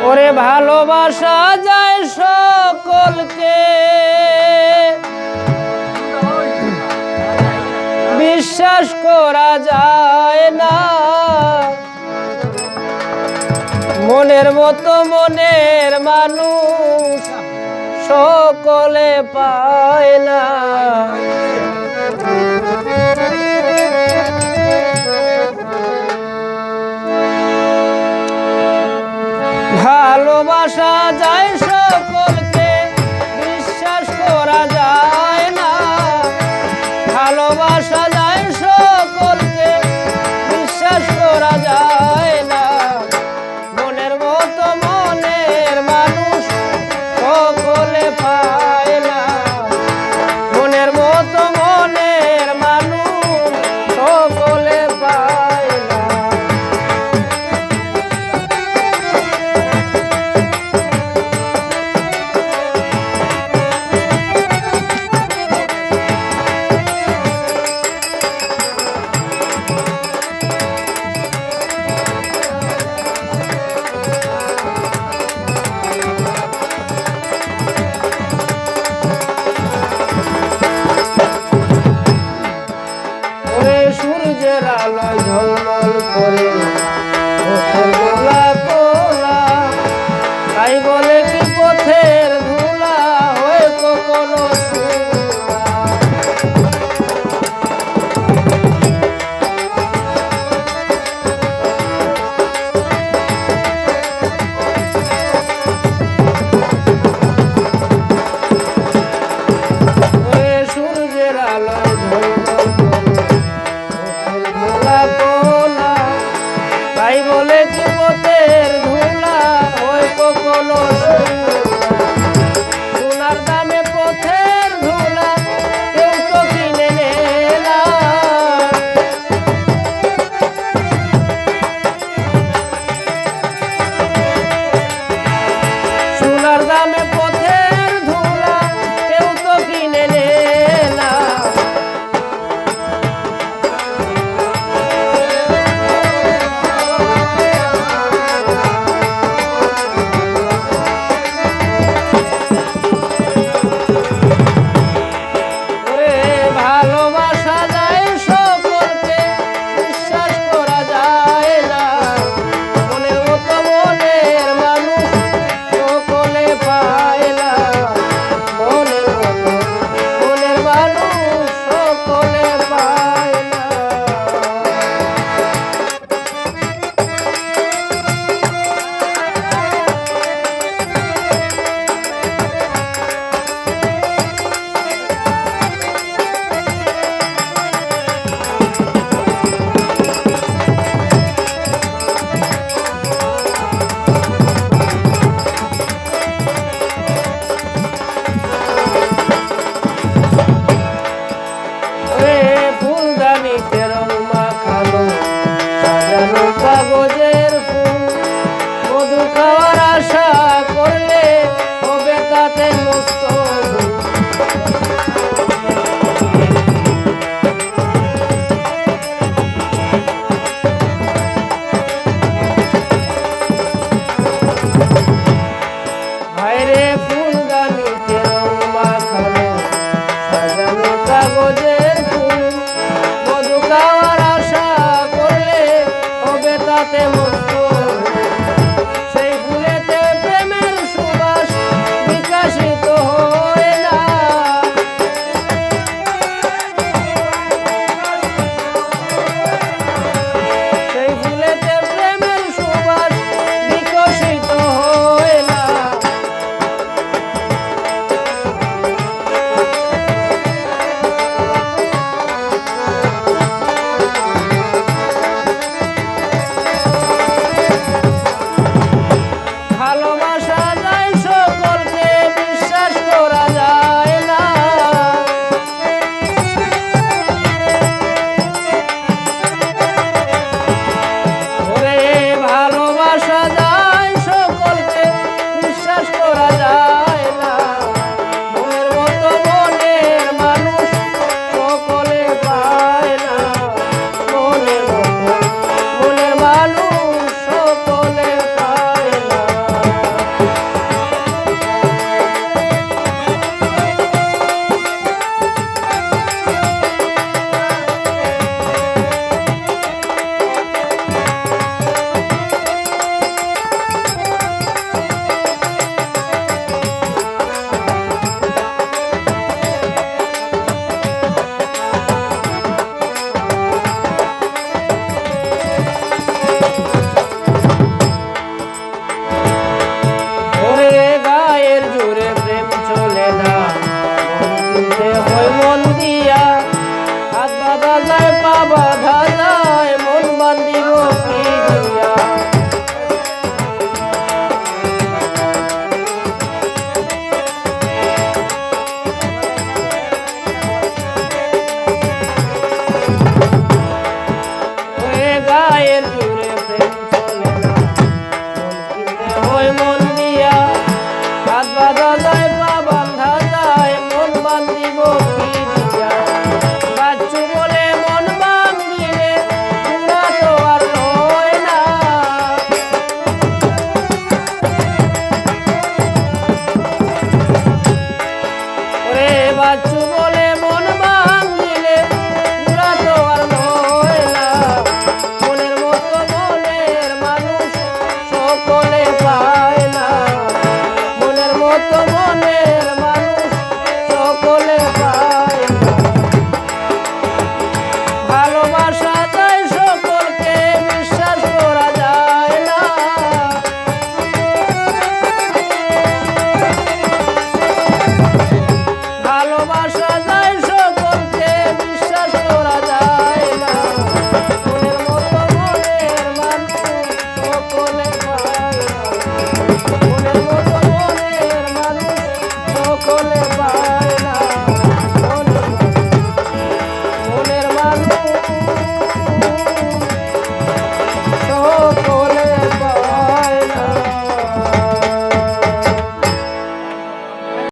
ওরে ভালোবাসা যায় সকলকে, বিশ্বাস করা যায় না। মনের মতো মনের মানুষ সকলে পায় না। ভালোবাসা যায় সকলকে, বিশ্বাস করা যায় না। ভালোবাসা যায় সকলকে, বিশ্বাস করা যায় না। মনের মতো মনের মানুষ সকলে পায় না। মনের মতো মনের মানুষ সকলে পায় না। সূর্যের আলোয় ঝলমল করে পথের গোলা কোলা, তাই বলে কি পথের ধুলা হয়ে কখনো সূর্যের আলোয় তাই বলে কি পথের ধুলা ওই কখনো সোনার দামে পথের ধুলা কেউ তো কিনে নেলা। সোনার দামে পথের ধুলা কেউ তো কিনে নেলা। কাগজের ফুল মধু খাওয়ার আশা করলে হবে তাতে মস্ত। ভাইরে ফুলদানিতে রং মাখানো সাজানো কাগজের ফুল মধু খাওয়ার আশা করলে হবে তাতে মস্ত। সেই ফুলেতে প্রেমের সুবাস বিকশিত হয় না। সেই ফুলেতে প্রেমের সুবাস বিকশিত হয় না। ভালোবাসা যায় সকলকে, বিশ্বাস করা যায় না। ওরে ভালোবাসা যায় সকলকে, বিশ্বাস করা যায় না। মনের মতো মনের মানুষ সকলে পায় না। মনের মতো মনের মানুষ সকলে পায় না। সকলে পায়